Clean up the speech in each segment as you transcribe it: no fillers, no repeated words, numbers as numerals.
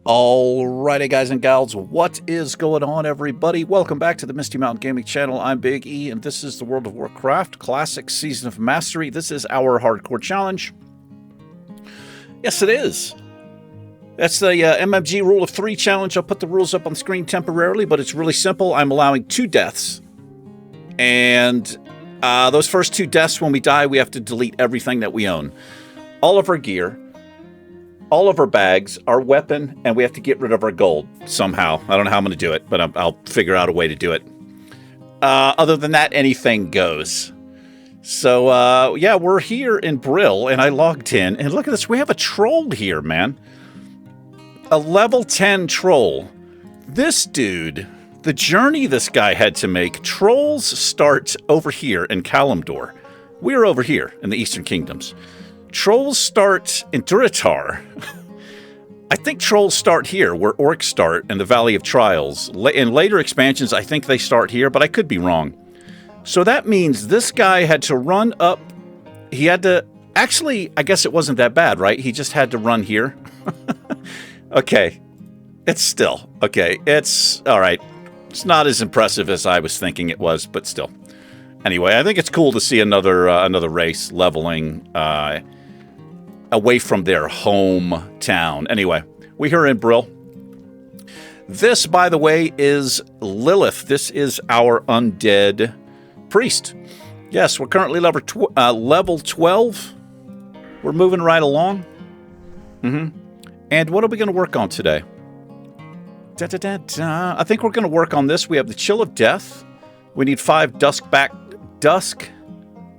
Alrighty, guys and gals, what is going on, everybody? Welcome back to the Misty Mountain Gaming Channel. I'm Big E, and this is the World of Warcraft Classic Season of Mastery. This is our hardcore challenge. Yes, it is. That's the MMG Rule of 3 challenge. I'll put the rules up on the screen temporarily, but it's really simple. I'm allowing 2 deaths. And those first 2 deaths, when we die, we have to delete everything that we own. All of our gear, all of our bags, our weapon, and we have to get rid of our gold somehow. I don't know how I'm going to do it, but I'll figure out a way to do it. Other than that, anything goes. So, yeah, we're here in Brill, and I logged in, and look at this. We have a troll here, man. A level 10 troll. This dude, the journey this guy had to make, trolls start over here in Kalimdor. We're over here in the Eastern Kingdoms. Trolls start in Durotar. I think trolls start here, where orcs start, in the Valley of Trials. In later expansions, I think they start here, but I could be wrong. So that means this guy had to run up. He had to... Actually, I guess it wasn't that bad, right? He just had to run here. Okay. It's still... Okay, it's... Alright. It's not as impressive as I was thinking it was, but still. Anyway, I think it's cool to see another race leveling... away from their hometown. Anyway, we're here in Brill. This, by the way, is Lilith. This is our Undead Priest. Yes, we're currently level 12. We're moving right along. And what are we going to work on today? I think we're going to work on this. We have the Chill of Death. We need 5 Dusk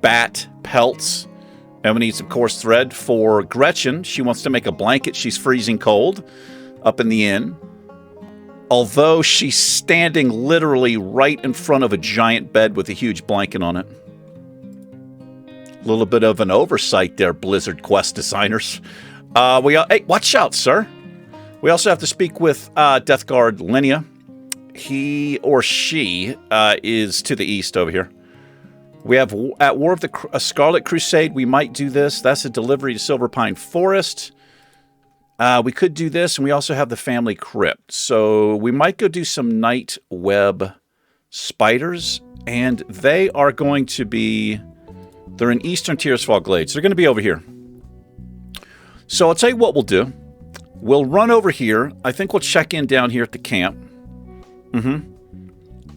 Bat pelts. And we need some coarse thread for Gretchen. She wants to make a blanket. She's freezing cold up in the inn. Although she's standing literally right in front of a giant bed with a huge blanket on it. A little bit of an oversight there, Blizzard Quest designers. Hey, watch out, sir. We also have to speak with Death Guard Linnea. He or she is to the east over here. We have at War of the Scarlet Crusade. We might do this. That's a delivery to Silver Pine Forest. We could do this, and we also have the Family Crypt. So we might go do some Night Web Spiders, and they are going to be... They're in Eastern Tearsfall Glades. They're going to be over here. So I'll tell you what we'll do. We'll run over here. I think we'll check in down here at the camp.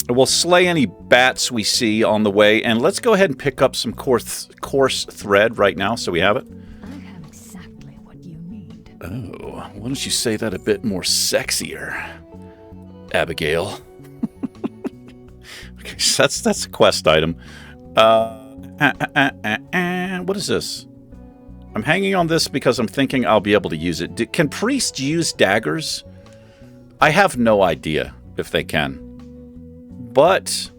We'll slay any bats we see on the way, and let's go ahead and pick up some coarse thread right now, so we have it. I have exactly what you need. Oh, why don't you say that a bit more sexier, Abigail? Okay, so that's a quest item. What is this? I'm hanging on this because I'm thinking I'll be able to use it. Can priests use daggers? I have no idea if they can. But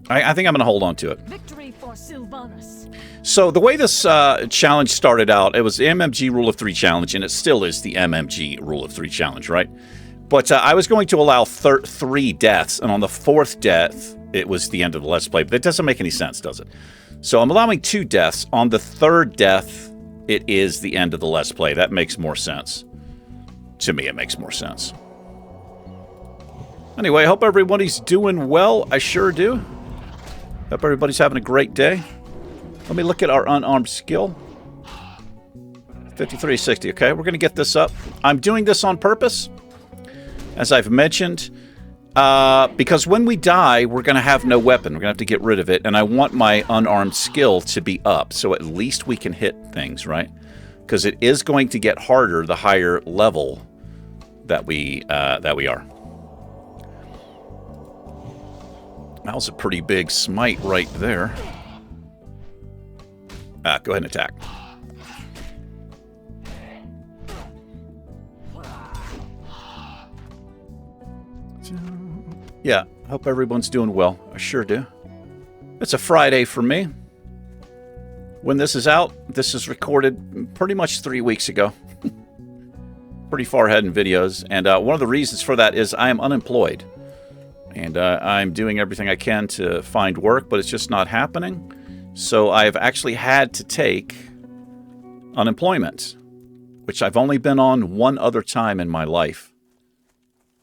I think I'm going to hold on to it. Victory for Sylvanas. So the way this challenge started out, it was the MMG Rule of 3 challenge, and it still is the MMG Rule of 3 challenge, right? But I was going to allow 3 deaths, and on the 4th death, it was the end of the Let's Play. But that doesn't make any sense, does it? So I'm allowing 2 deaths. On the 3rd death, it is the end of the Let's Play. That makes more sense. To me, it makes more sense. Anyway, I hope everybody's doing well. I sure do. Hope everybody's having a great day. Let me look at our unarmed skill. 5360. Okay, we're going to get this up. I'm doing this on purpose, as I've mentioned, because when we die, we're going to have no weapon. We're going to have to get rid of it, and I want my unarmed skill to be up, so at least we can hit things, right? Because it is going to get harder the higher level that we are. That was a pretty big smite right there. Go ahead and attack. Yeah, hope everyone's doing well. I sure do. It's a Friday for me. When this is out, this is recorded pretty much 3 weeks ago. pretty far ahead in videos, and one of the reasons for that is I am unemployed. And I'm doing everything I can to find work, but it's just not happening. So I've actually had to take unemployment, which I've only been on one other time in my life.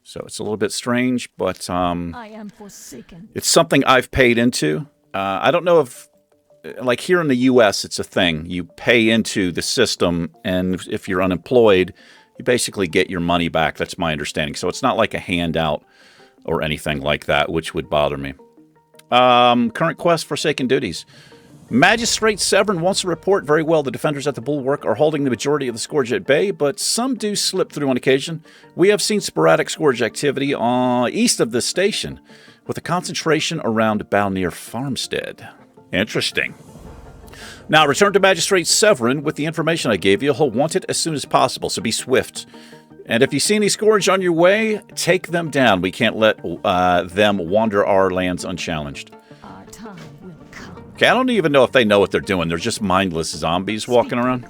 So it's a little bit strange, but I am forsaken. it's something I've paid into. I don't know if, like here in the U.S., it's a thing. You pay into the system, and if you're unemployed, you basically get your money back. That's my understanding. So it's not like a handout or anything like that, which would bother me. Current quest, Forsaken Duties. Magistrate Severin wants to report. Very well, the defenders at the Bulwark are holding the majority of the Scourge at bay, but some do slip through on occasion. We have seen sporadic Scourge activity east of this station, with a concentration around Balnear Farmstead. Interesting. Now, return to Magistrate Severin with the information I gave you. He'll want it as soon as possible, so be swift. And if you see any Scourge on your way, take them down. We can't let them wander our lands unchallenged. Our time will come. Okay, I don't even know if they know what they're doing. They're just mindless zombies walking around.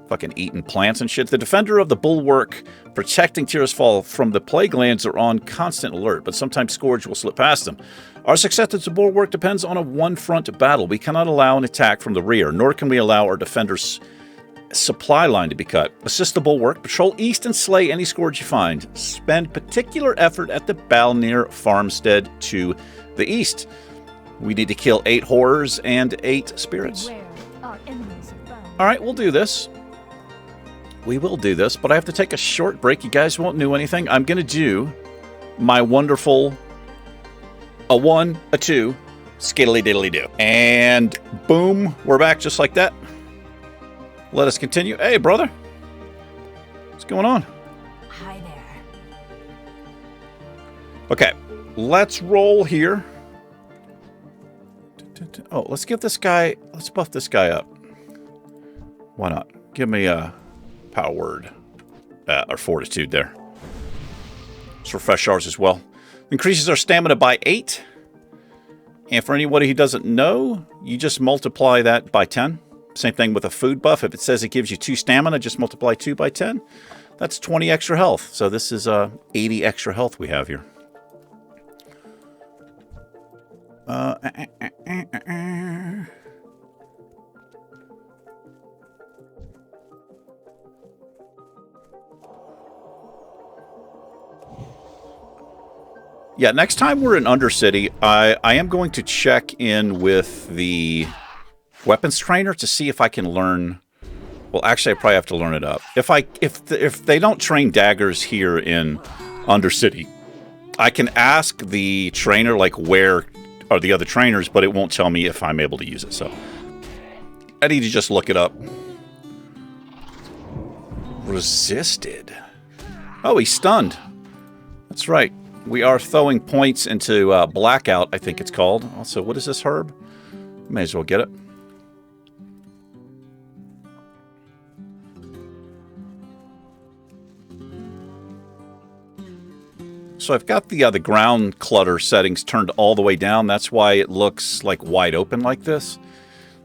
Fucking eating plants and shit. The defender of the Bulwark protecting Tirisfal from the Plague Lands are on constant alert, but sometimes Scourge will slip past them. Our success at the Bulwark depends on a one-front battle. We cannot allow an attack from the rear, nor can we allow our defenders' supply line to be cut. Assist the Bulwark, patrol east and slay any Scourge you find. Spend particular effort at the Balnear Farmstead to the east. We need to kill 8 horrors and 8 spirits. Beware, our enemies are found. All right, we'll do this. We will do this, but I have to take a short break. You guys won't know anything. I'm going to do my wonderful a 1, a 2, skiddly diddly do. And boom, we're back just like that. Let us continue. Hey, brother. What's going on? Hi there. Okay, let's roll here. Oh, let's give this guy, let's buff this guy up. Why not? Give me a power word or fortitude there. Let's refresh ours as well. Increases our stamina by 8. And for anybody who doesn't know, you just multiply that by 10. Same thing with a food buff. If it says it gives you 2 stamina, just multiply 2 by 10. That's 20 extra health. So this is 80 extra health we have here. Yeah, next time we're in Undercity, I am going to check in with the weapons trainer to see if I can learn. Well, actually, I probably have to learn it up. If they don't train daggers here in Undercity, I can ask the trainer like where are the other trainers, but it won't tell me if I'm able to use it. So I need to just look it up. Resisted. Oh, he's stunned. That's right. We are throwing points into Blackout, I think it's called. Also, what is this herb? May as well get it. So I've got the ground clutter settings turned all the way down. That's why it looks like wide open like this.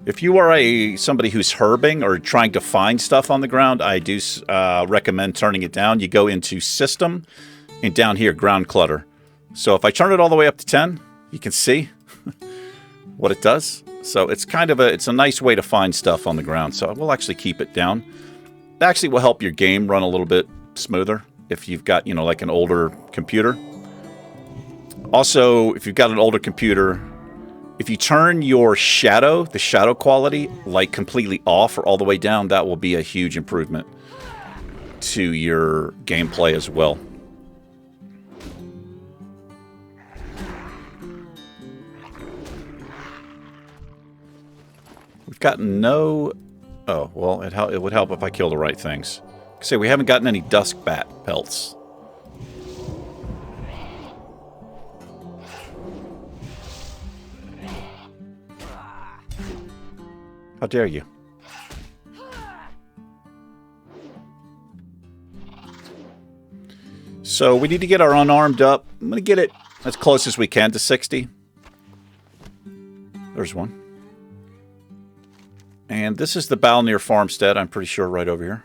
If you are somebody who's herbing or trying to find stuff on the ground, I do recommend turning it down. You go into System, and down here, ground clutter. So if I turn it all the way up to 10, you can see what it does. So it's kind of it's a nice way to find stuff on the ground. So we'll actually keep it down. It actually will help your game run a little bit smoother if you've got, like an older computer. Also, if you've got an older computer, if you turn your shadow, the shadow quality, like completely off or all the way down, that will be a huge improvement to your gameplay as well. We've gotten no... Oh, well, it would help if I kill the right things. Say, we haven't gotten any dusk bat pelts. How dare you? So we need to get our unarmed up. I'm going to get it as close as we can to 60. There's one. And this is the Balnear Farmstead, I'm pretty sure, right over here.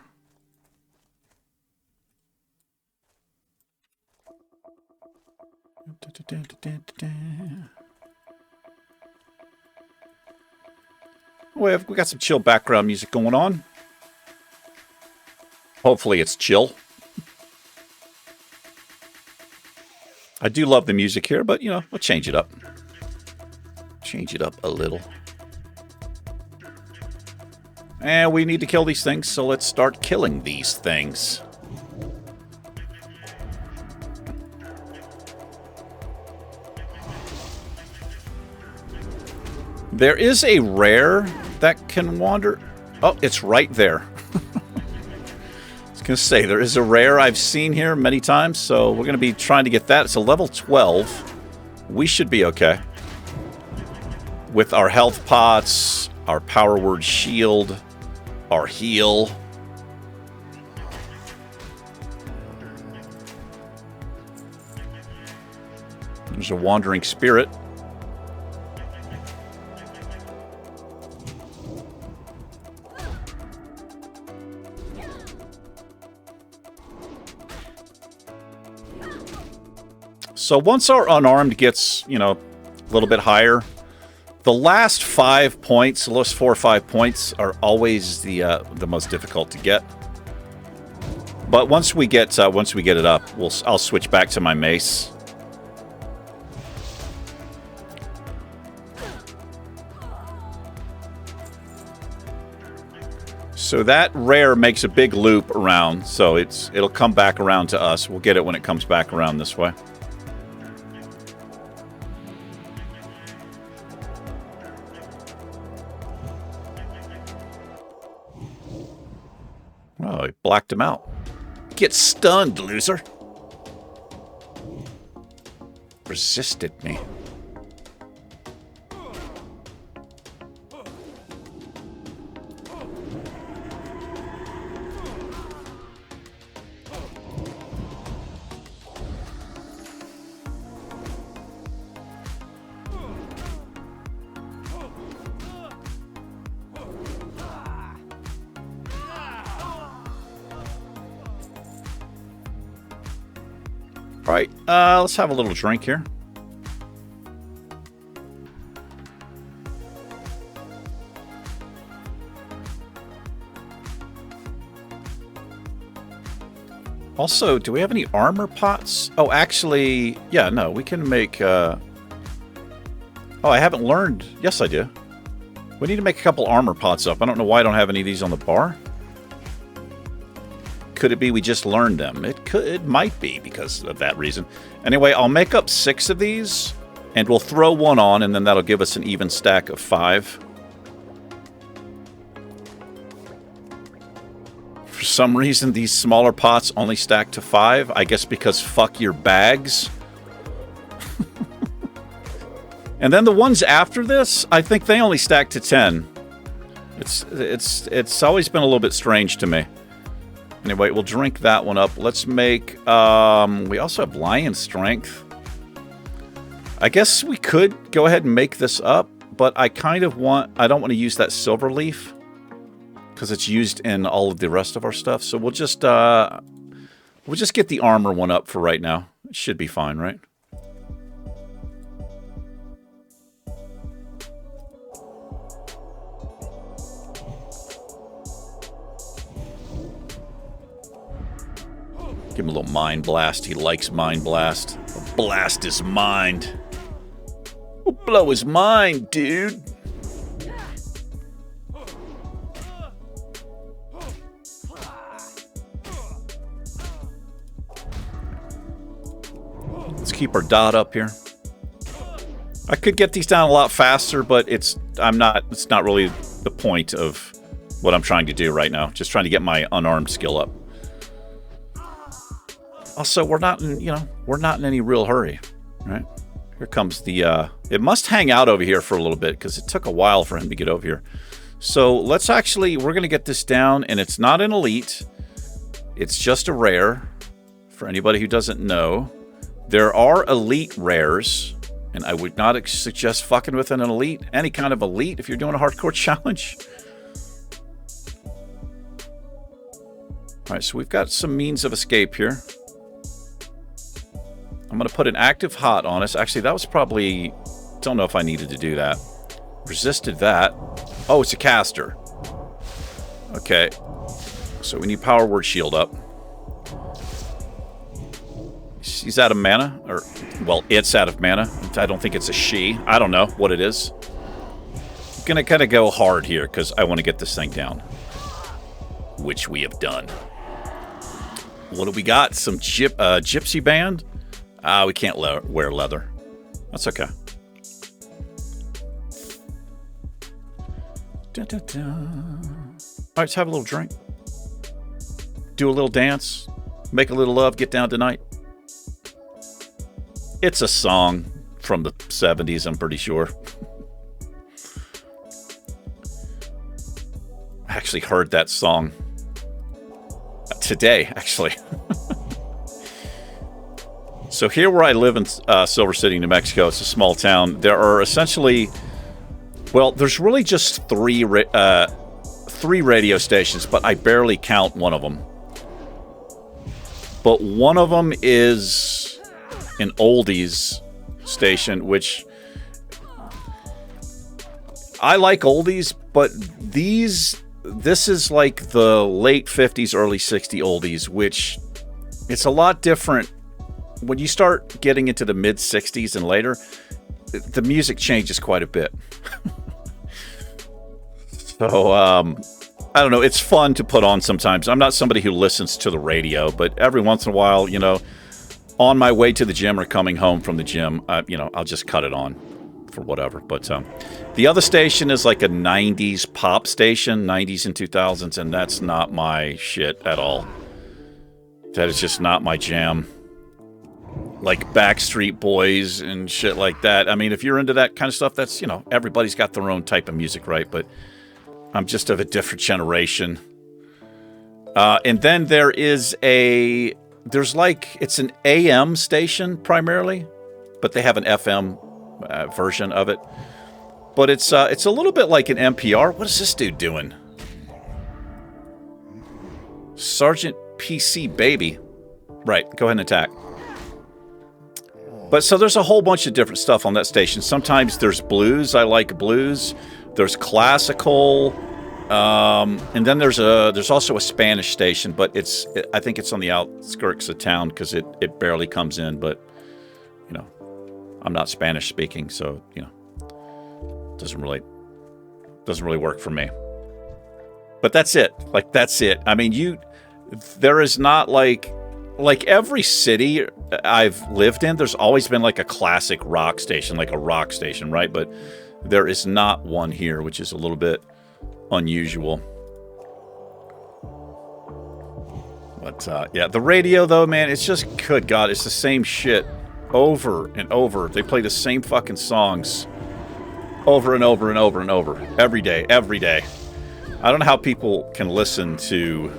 We got some chill background music going on. Hopefully it's chill. I do love the music here, but, you know, we'll change it up. Change it up a little. And we need to kill these things, so let's start killing these things. There is a rare that can wander. Oh, it's right there. I was going to say, there is a rare I've seen here many times, so we're going to be trying to get that. It's a level 12. We should be okay. With our health pots, our power word shield, our heal. There's a wandering spirit. So once our unarmed gets, you know, a little bit higher, the last 5 points, the last 4 or 5 points, are always the most difficult to get. But once we get it up, I'll switch back to my mace. So that rare makes a big loop around, so it'll come back around to us. We'll get it when it comes back around this way. Oh, he blacked him out. Get stunned, loser. Resisted me. All right, let's have a little drink here. Also, do we have any armor pots? Oh, actually, yeah, no, we can make... Oh, I haven't learned... Yes, I do. We need to make a couple armor pots up. I don't know why I don't have any of these on the bar. Could it be we just learned them? It might be because of that reason. Anyway, I'll make up 6 of these, and we'll throw one on, and then that'll give us an even stack of 5. For some reason, these smaller pots only stack to 5. I guess because fuck your bags. And then the ones after this, I think they only stack to 10. It's always been a little bit strange to me. Anyway, we'll drink that one up. Let's make... we also have lion strength. I guess we could go ahead and make this up, but I kind of want... I don't want to use that silver leaf because it's used in all of the rest of our stuff. So we'll just get the armor one up for right now. It should be fine, right? Give him a little mind blast. He likes mind blast. I'll blast his mind. We'll blow his mind, dude. Let's keep our dot up here. I could get these down a lot faster, but it's not really the point of what I'm trying to do right now. Just trying to get my unarmed skill up. Also, we're not in any real hurry, right? Here comes the, it must hang out over here for a little bit because it took a while for him to get over here. So let's actually, we're going to get this down, and it's not an elite. It's just a rare. For anybody who doesn't know, there are elite rares, and I would not suggest fucking with an elite, any kind of elite if you're doing a hardcore challenge. All right, so we've got some means of escape here. I'm going to put an active hot on us. Actually, that was probably... Don't know if I needed to do that. Resisted that. Oh, it's a caster. Okay. So we need power word shield up. She's out of mana. Or, well, it's out of mana. I don't think it's a she. I don't know what it is. I'm going to kind of go hard here because I want to get this thing down. Which we have done. What do we got? Some gypsy band? We can't wear leather. That's okay. Dun, dun, dun. All right, let's have a little drink. Do a little dance. Make a little love. Get down tonight. It's a song from the 70s, I'm pretty sure. I actually heard that song today, actually. So here where I live in Silver City, New Mexico, it's a small town. There are essentially... Well, there's really just three radio stations, but I barely count one of them. But one of them is an oldies station, which I like oldies, but this is like the late 50s, early 60s oldies, which it's a lot different. When you start getting into the mid 60s and later, the music changes quite a bit. So, I don't know. It's fun to put on sometimes. I'm not somebody who listens to the radio, but every once in a while, you know, on my way to the gym or coming home from the gym, you know, I'll just cut it on for whatever. But the other station is like a 90s pop station, 90s and 2000s, and that's not my shit at all. That is just not my jam. Like Backstreet Boys and shit like that. I mean, if you're into that kind of stuff, that's, you know, everybody's got their own type of music, right? But I'm just of a different generation. And then there is there's like, it's an AM station primarily, but they have an FM version of it. But it's a little bit like an NPR. What is this dude doing? Sergeant PC Baby. Right, go ahead and attack. But so there's a whole bunch of different stuff on that station. Sometimes there's blues. I like blues. There's classical. And then there's also a Spanish station, but I think it's on the outskirts of town because it barely comes in. But, you know, I'm not Spanish speaking, so, you know, doesn't really work for me. But that's it. Like, that's it. I mean, there is not like every city I've lived in, there's always been like a classic rock station, like a rock station, right? But there is not one here, which is a little bit unusual. But yeah, the radio though, man, it's just, good God, it's the same shit over and over. They play the same fucking songs over and over and over and over every day. I don't know how people can listen to...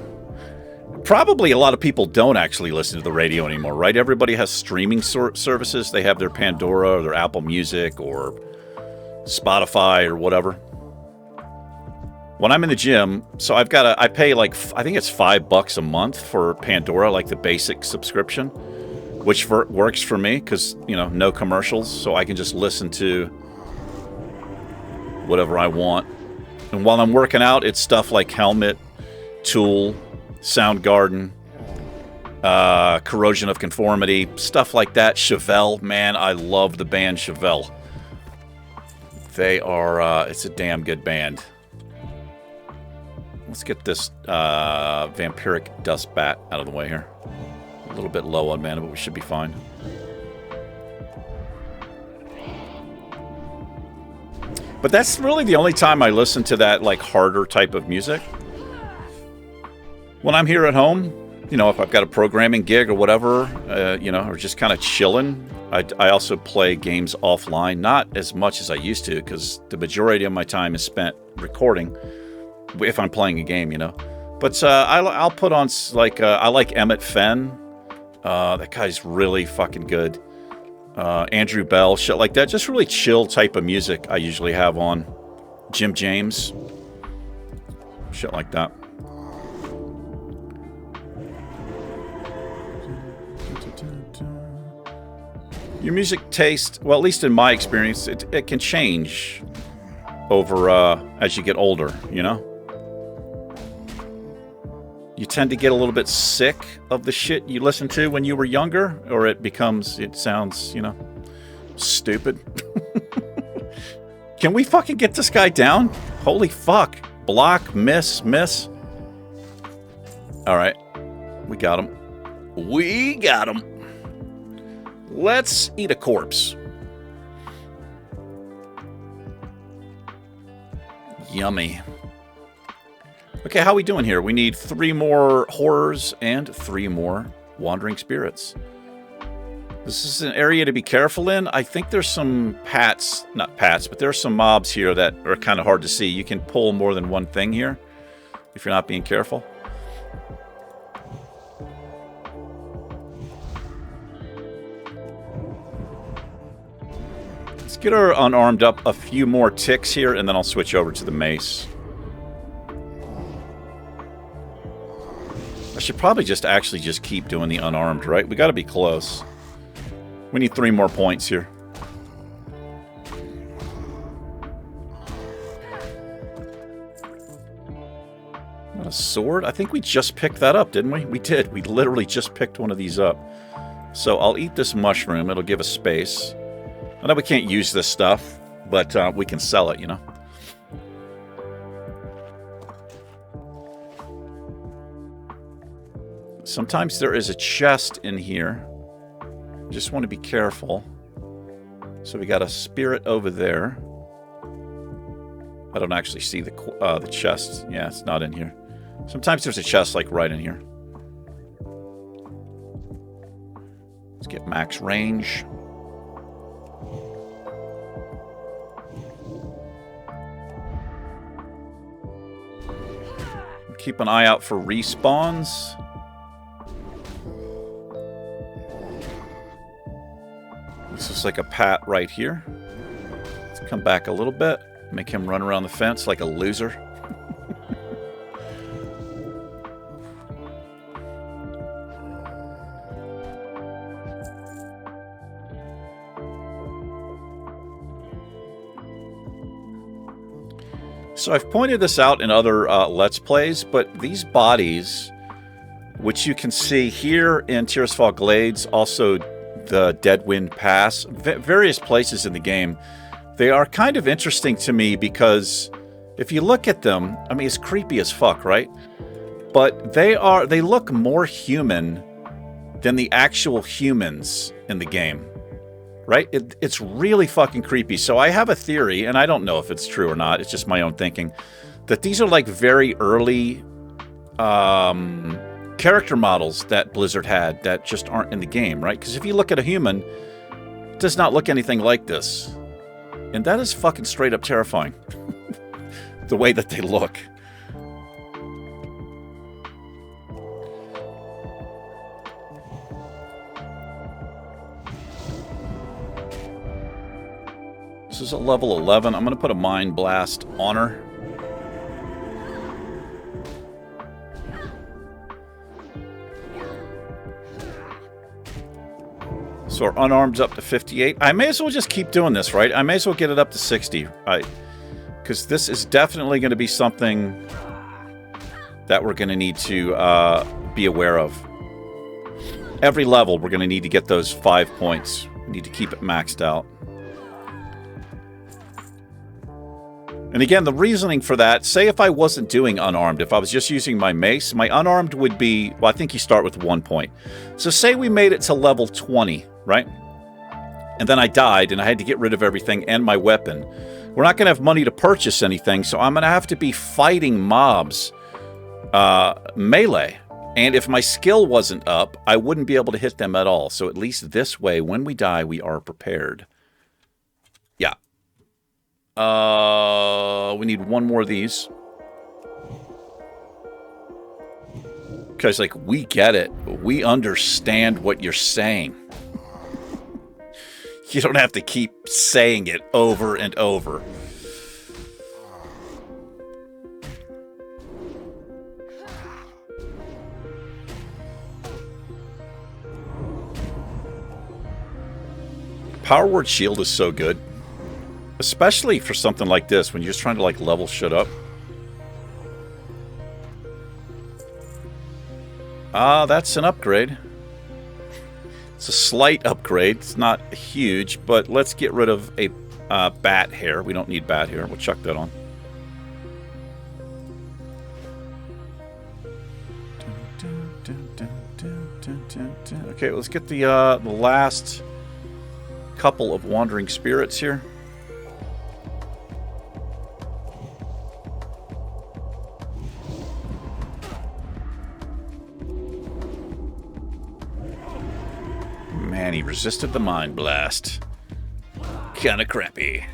Probably a lot of people don't actually listen to the radio anymore, right? Everybody has streaming services. They have their Pandora or their Apple Music or Spotify or whatever. When I'm in the gym, so I pay like, I think it's $5 a month for Pandora, like the basic subscription, which works for me because, you know, no commercials, so I can just listen to whatever I want. And while I'm working out, it's stuff like Helmet, Tool, Soundgarden, Corrosion of Conformity, stuff like that. Chevelle, man, I love the band Chevelle. They are, it's a damn good band. Let's get this Vampiric Dust Bat out of the way here. A little bit low on mana, but we should be fine. But that's really the only time I listen to that, like, harder type of music. When I'm here at home, you know, if I've got a programming gig or whatever, you know, or just kind of chilling, I also play games offline. Not as much as I used to, because the majority of my time is spent recording, if I'm playing a game, you know. But I'll put on, like, I like Emmett Fenn. That guy's really fucking good. Andrew Bell, shit like that. Just really chill type of music I usually have on. Jim James. Shit like that. Your music taste, well, at least in my experience, it can change over as you get older, you know? You tend to get a little bit sick of the shit you listened to when you were younger, or it sounds, you know, stupid. Can we fucking get this guy down? Holy fuck. Block, miss. Alright. We got him. We got him. Let's eat a corpse. Yummy. Okay, how are we doing here? We need 3 more horrors and 3 more wandering spirits. This is an area to be careful in. I think there's some not pats, but there are some mobs here that are kind of hard to see. You can pull more than one thing here if you're not being careful. Let's get her unarmed up a few more ticks here, and then I'll switch over to the mace. I should probably just keep doing the unarmed, right? We got to be close. We need 3 more points here. Not a sword? I think we just picked that up, didn't we? We did. We literally just picked one of these up. So I'll eat this mushroom. It'll give us space. I know we can't use this stuff, but we can sell it, you know? Sometimes there is a chest in here. Just want to be careful. So we got a spirit over there. I don't actually see the chest. Yeah, it's not in here. Sometimes there's a chest like right in here. Let's get max range. Keep an eye out for respawns. This is like a pat right here. Let's come back a little bit. Make him run around the fence like a loser. So I've pointed this out in other Let's Plays, but these bodies, which you can see here in Tirisfal Glades, also the Deadwind Pass, various places in the game, they are kind of interesting to me because if you look at them, I mean, it's creepy as fuck, right? But they look more human than the actual humans in the game, right? It's really fucking creepy. So I have a theory, and I don't know if it's true or not, it's just my own thinking, that these are like very early character models that Blizzard had that just aren't in the game, right? Because if you look at a human, it does not look anything like this. And that is fucking straight up terrifying. The way that they look. This is a level 11. I'm going to put a Mind Blast on her. So our unarmed's up to 58. I may as well just keep doing this, right? I may as well get it up to 60. Because this is definitely going to be something that we're going to need to be aware of. Every level, we're going to need to get those 5 points. We need to keep it maxed out. And again, the reasoning for that, say if I wasn't doing unarmed, if I was just using my mace, my unarmed would be, well, I think you start with 1 point. So say we made it to level 20, right? And then I died and I had to get rid of everything and my weapon. We're not going to have money to purchase anything, so I'm going to have to be fighting mobs melee. And if my skill wasn't up, I wouldn't be able to hit them at all. So at least this way, when we die, we are prepared. Yeah. We need 1 more of these. Because, like, we get it. We understand what you're saying. You don't have to keep saying it over and over. Power Word Shield is so good. Especially for something like this, when you're just trying to, like, level shit up. Ah, that's an upgrade. It's a slight upgrade. It's not huge, but let's get rid of a bat hair. We don't need bat hair. We'll chuck that on. Okay, let's get the last couple of wandering spirits here. Man, he resisted the Mind Blast. Kinda crappy.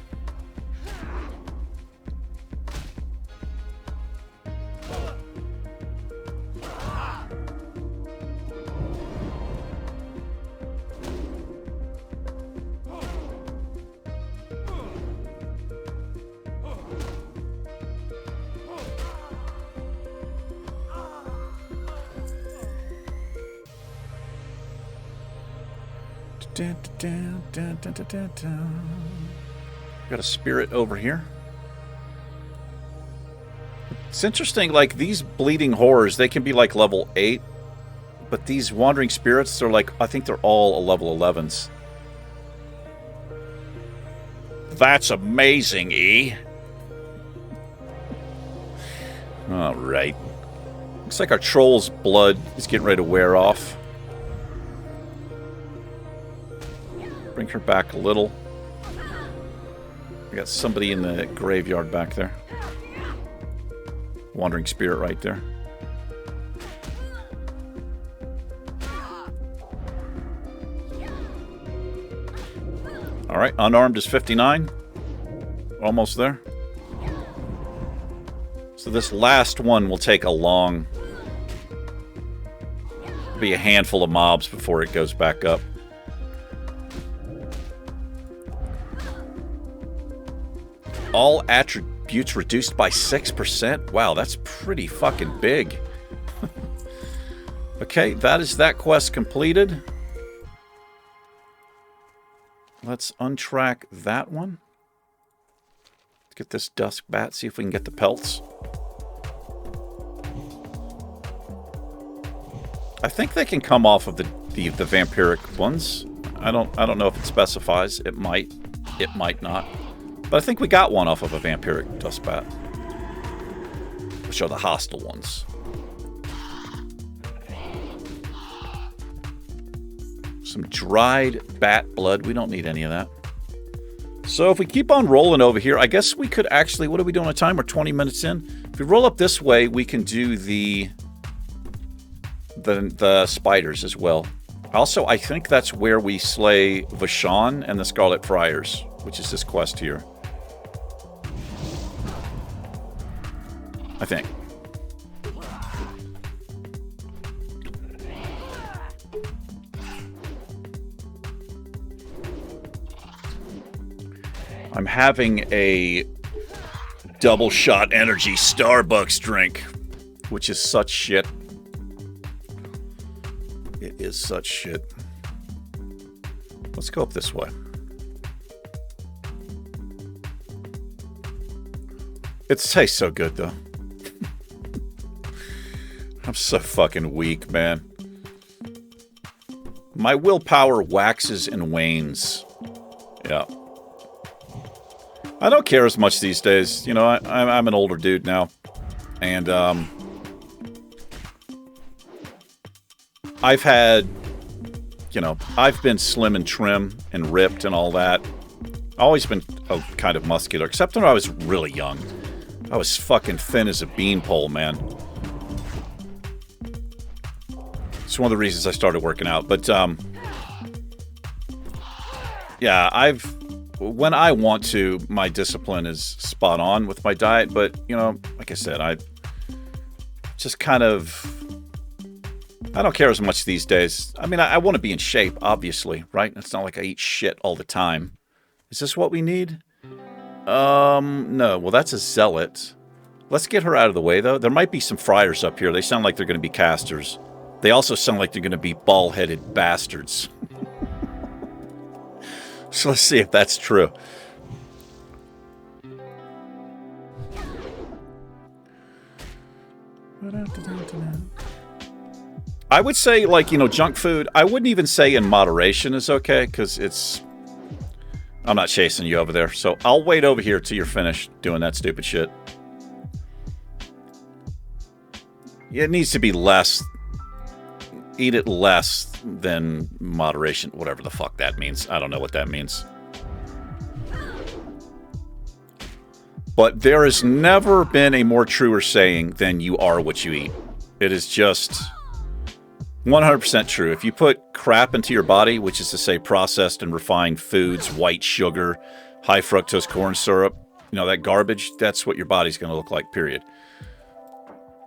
Got a spirit over here. It's interesting, like, these bleeding horrors, they can be like level 8, but these wandering spirits, they're like, I think they're all level 11s. That's amazing, E. Alright. Looks like our troll's blood is getting ready to wear off. Bring her back a little. We got somebody in the graveyard back there. Wandering spirit right there. Alright, unarmed is 59. Almost there. So this last one will take a long... be a handful of mobs before it goes back up. All attributes reduced by 6%? Wow, that's pretty fucking big. Okay, that is that quest completed. Let's untrack that one. Let's get this dusk bat, see if we can get the pelts. I think they can come off of the vampiric ones. I don't know if it specifies. It might. It might not. But I think we got one off of a vampiric dust bat. Which are the hostile ones. Some dried bat blood. We don't need any of that. So if we keep on rolling over here, I guess we could actually... What are we doing on time? We're 20 minutes in. If we roll up this way, we can do the spiders as well. Also, I think that's where we slay Vachon and the Scarlet Friars, which is this quest here. I think. I'm having a double shot energy Starbucks drink, which is such shit. It is such shit. Let's go up this way. It tastes so good, though. I'm so fucking weak, man. My willpower waxes and wanes. Yeah. I don't care as much these days. You know, I'm an older dude now. And, I've had, you know, I've been slim and trim and ripped and all that. Always been kind of muscular, except when I was really young. I was fucking thin as a beanpole, man. It's one of the reasons I started working out. But, yeah, when I want to, my discipline is spot on with my diet. But, you know, like I said, I just kind of... I don't care as much these days. I mean, I want to be in shape, obviously, right? It's not like I eat shit all the time. Is this what we need? No. Well, that's a zealot. Let's get her out of the way, though. There might be some friars up here. They sound like they're going to be casters. They also sound like they're going to be ball-headed bastards. So let's see if that's true. I would say, like, you know, junk food, I wouldn't even say in moderation is okay, because it's... I'm not chasing you over there, so I'll wait over here till you're finished doing that stupid shit. It needs to be less... Eat it less than moderation, whatever the fuck that means. I don't know what that means. But there has never been a more truer saying than you are what you eat. It is just 100% true. If you put crap into your body, which is to say processed and refined foods, white sugar, high fructose corn syrup, you know, that garbage, that's what your body's going to look like, period.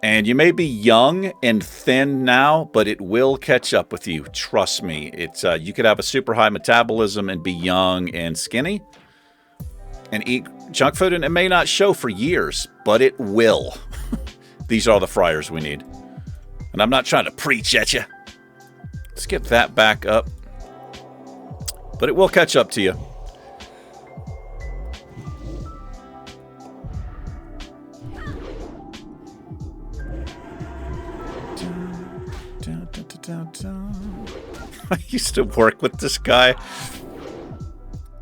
And you may be young and thin now, but it will catch up with you. Trust me. It's you could have a super high metabolism and be young and skinny and eat junk food, and it may not show for years, but it will. These are the fryers we need. And I'm not trying to preach at you. Let's get that back up. But it will catch up to you. I used to work with this guy.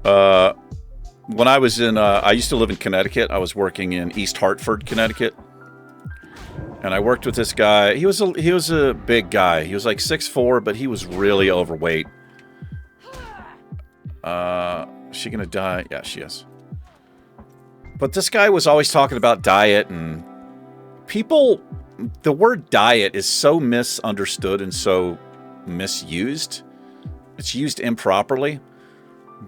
When I was in, I used to live in Connecticut. I was working in East Hartford, Connecticut. And I worked with this guy. He was a big guy. He was like 6'4", but he was really overweight. Is she gonna die? Yeah, she is. But this guy was always talking about diet, and people... The word diet is so misunderstood and so misused. It's used improperly.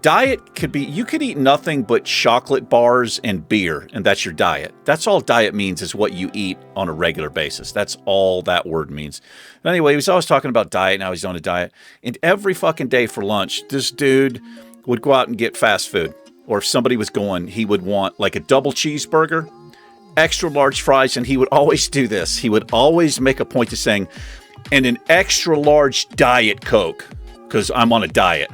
Diet could be, you could eat nothing but chocolate bars and beer, and that's your diet. That's all diet means, is what you eat on a regular basis. That's all that word means. But anyway, he was always talking about diet, now he's on a diet. And every fucking day for lunch, this dude would go out and get fast food. Or if somebody was going, he would want like a double cheeseburger, extra large fries, and he would always do this. He would always make a point of saying, and an extra large Diet Coke, because I'm on a diet.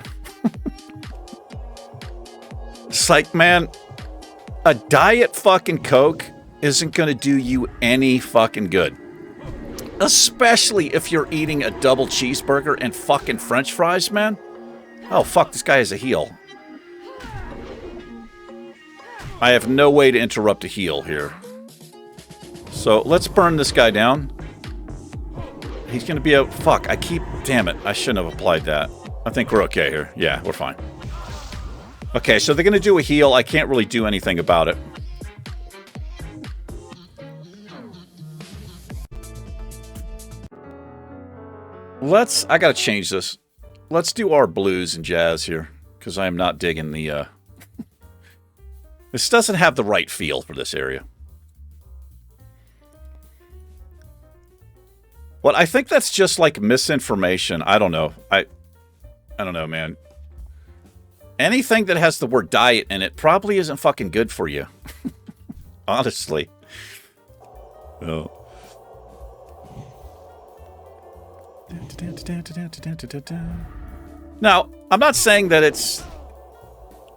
It's like, man, a Diet fucking Coke isn't going to do you any fucking good. Especially if you're eating a double cheeseburger and fucking french fries, man. Oh, fuck, this guy has a heal. I have no way to interrupt a heal here. So let's burn this guy down. He's going to be out. Fuck, damn it. I shouldn't have applied that. I think we're okay here. Yeah, we're fine. Okay, so they're going to do a heal. I can't really do anything about it. I got to change this. Let's do our blues and jazz here, because I am not digging the... This doesn't have the right feel for this area. Well, I think that's just like misinformation. I don't know. I don't know, man. Anything that has the word diet in it probably isn't fucking good for you. Honestly. Oh. Now, I'm not saying that it's...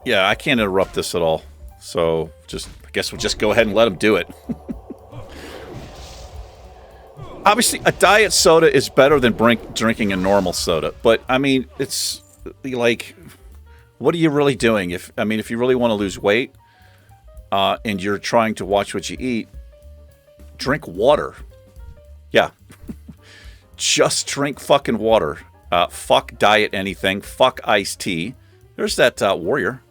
Yeah, I can't interrupt this at all. So, I guess we'll just go ahead and let him do it. Obviously, a diet soda is better than drinking a normal soda. But, I mean, it's like, what are you really doing? If you really want to lose weight and you're trying to watch what you eat, drink water. Yeah. Just drink fucking water. Fuck diet anything. Fuck iced tea. There's that warrior.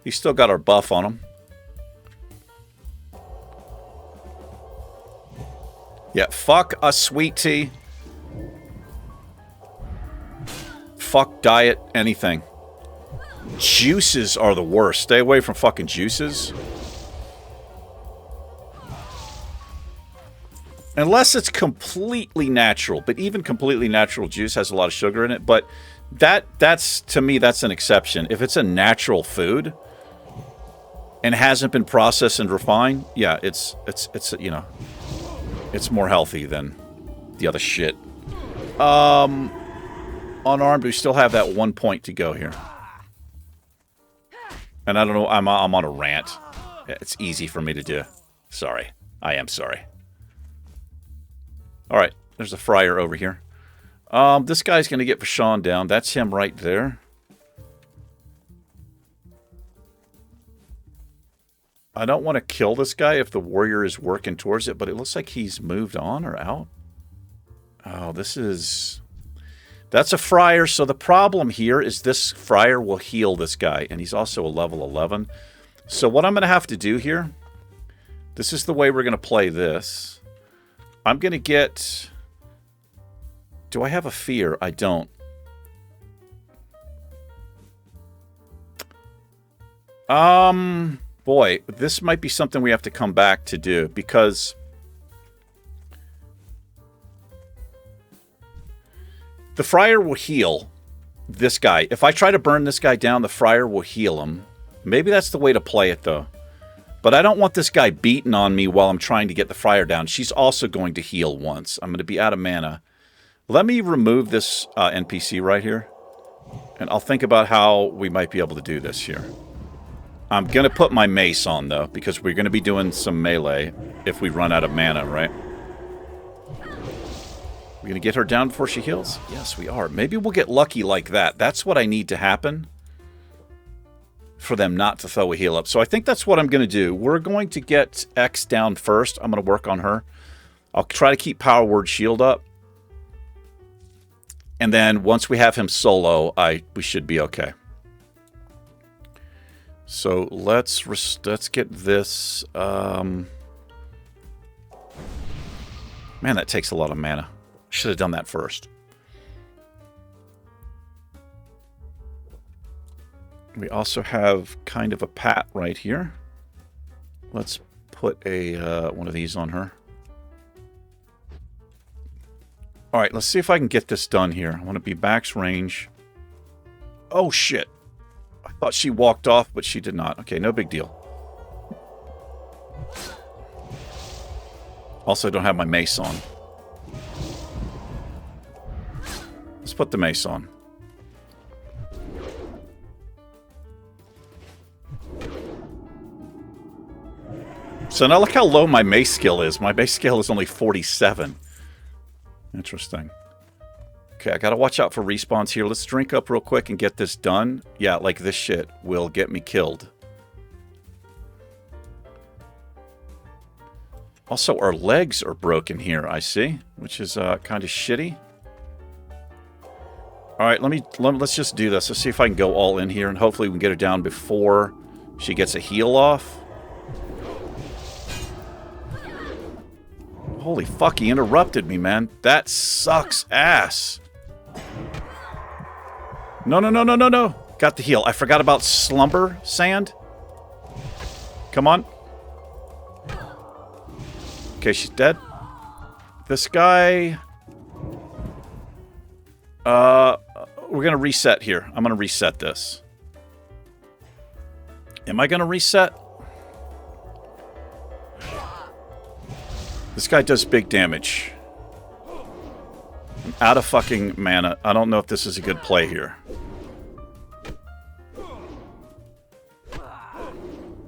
He's still got our buff on him. Yeah, fuck a sweet tea. Fuck diet, anything. Juices are the worst. Stay away from fucking juices. Unless it's completely natural. But even completely natural juice has a lot of sugar in it. But that's to me, that's an exception. If it's a natural food and hasn't been processed and refined, yeah, it's you know, it's more healthy than the other shit. Unarmed, we still have that 1 point to go here. And I don't know, I'm on a rant. It's easy for me to do. Sorry. I am sorry. Alright, there's a friar over here. This guy's going to get Vachon down. That's him right there. I don't want to kill this guy if the warrior is working towards it, but it looks like he's moved on or out. Oh, this is... That's a friar, so the problem here is this friar will heal this guy, and he's also a level 11. So what I'm going to have to do here, this is the way we're going to play this. I'm going to get... Do I have a fear? I don't. Boy, this might be something we have to come back to do, because... The friar will heal this guy. If I try to burn this guy down, the friar will heal him. Maybe that's the way to play it, though. But I don't want this guy beating on me while I'm trying to get the friar down. She's also going to heal once. I'm going to be out of mana. Let me remove this NPC right here. And I'll think about how we might be able to do this here. I'm going to put my mace on, though, because we're going to be doing some melee if we run out of mana, right? We're going to get her down before she heals? Yes, we are. Maybe we'll get lucky like that. That's what I need to happen for them not to throw a heal up. So I think that's what I'm going to do. We're going to get X down first. I'm going to work on her. I'll try to keep Power Word Shield up. And then once we have him solo, we should be okay. So let's get this. Man, that takes a lot of mana. Should have done that first. We also have kind of a pat right here. Let's put a one of these on her. All right, let's see if I can get this done here. I want to be max range. Oh, shit. I thought she walked off, but she did not. Okay, no big deal. Also, I don't have my mace on. Let's put the mace on. So now look how low my mace skill is. My mace skill is only 47. Interesting. Okay, I gotta watch out for respawns here. Let's drink up real quick and get this done. Yeah, like this shit will get me killed. Also, our legs are broken here, I see, which is kind of shitty. All right, let's just do this. Let's see if I can go all in here, and hopefully we can get her down before she gets a heal off. Holy fuck, he interrupted me, man. That sucks ass. No, no, no, no, no, no. Got the heal. I forgot about Slumber Sand. Come on. Okay, she's dead. This guy... we're going to reset here. I'm going to reset this. Am I going to reset? This guy does big damage. I'm out of fucking mana. I don't know if this is a good play here.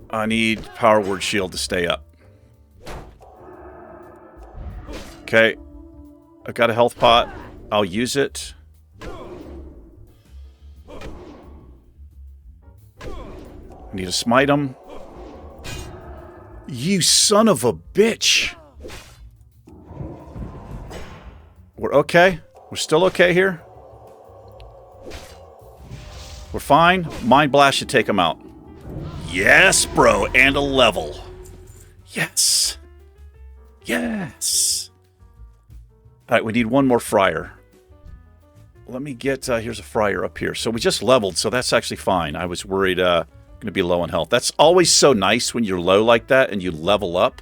I need Power Word Shield to stay up. Okay. I've got a health pot. I'll use it. I need to smite him. You son of a bitch! We're okay. We're still okay here. We're fine. Mind Blast should take him out. Yes, bro. And a level. Yes. Yes. Alright, we need one more friar. Let me get... here's a friar up here. So we just leveled, so that's actually fine. I was worried going to be low on health. That's always so nice when you're low like that and you level up.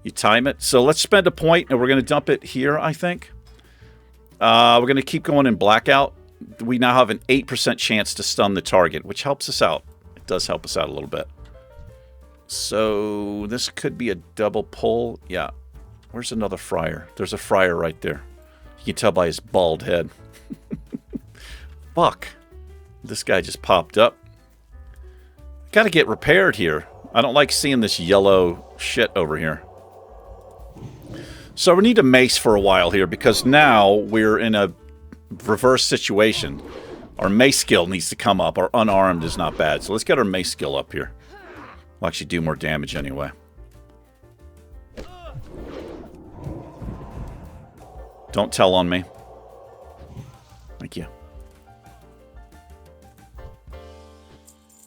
You time it. So let's spend a point, and we're going to dump it here, I think. We're going to keep going in Blackout. We now have an 8% chance to stun the target, which helps us out. It does help us out a little bit. So this could be a double pull. Yeah. Where's another friar? There's a friar right there. You can tell by his bald head. Fuck. This guy just popped up. Gotta get repaired here. I don't like seeing this yellow shit over here. So we need a mace for a while here because now we're in a reverse situation. Our mace skill needs to come up. Our unarmed is not bad. So let's get our mace skill up here. We'll actually do more damage anyway. Don't tell on me. Thank you.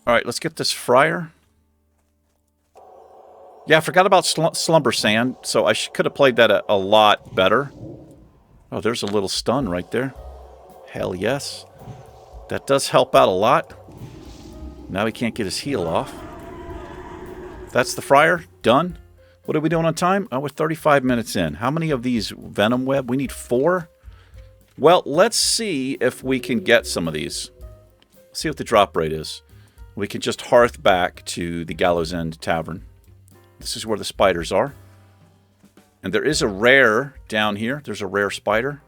Alright, let's get this friar. Yeah, I forgot about Slumber Sand, so I could have played that a lot better. Oh, there's a little stun right there. Hell yes. That does help out a lot. Now he can't get his heal off. That's the friar. Done. What are we doing on time? Oh, we're 35 minutes in. How many of these Venom Web? We need 4. Well, let's see if we can get some of these. Let's see what the drop rate is. We can just hearth back to the Gallows End Tavern. This is where the spiders are. And there is a rare down here. There's a rare spider.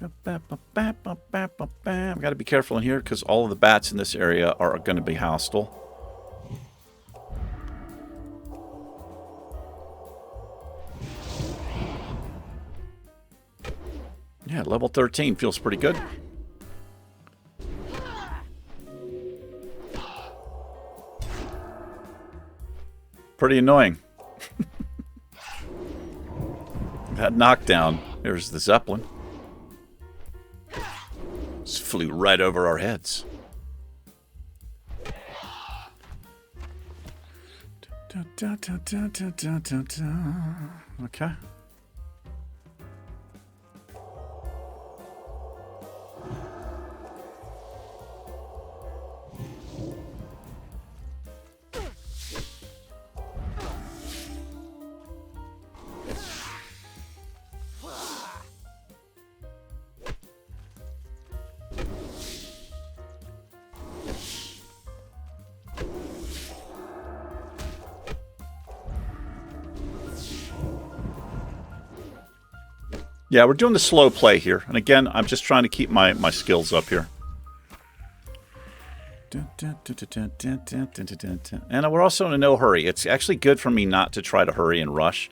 I've got to be careful in here because all of the bats in this area are going to be hostile. Yeah, level 13 feels pretty good. Pretty annoying. That knockdown. There's the Zeppelin. Just flew right over our heads. Okay. Yeah, we're doing the slow play here. And again, I'm just trying to keep my skills up here. And we're also in a no hurry. It's actually good for me not to try to hurry and rush.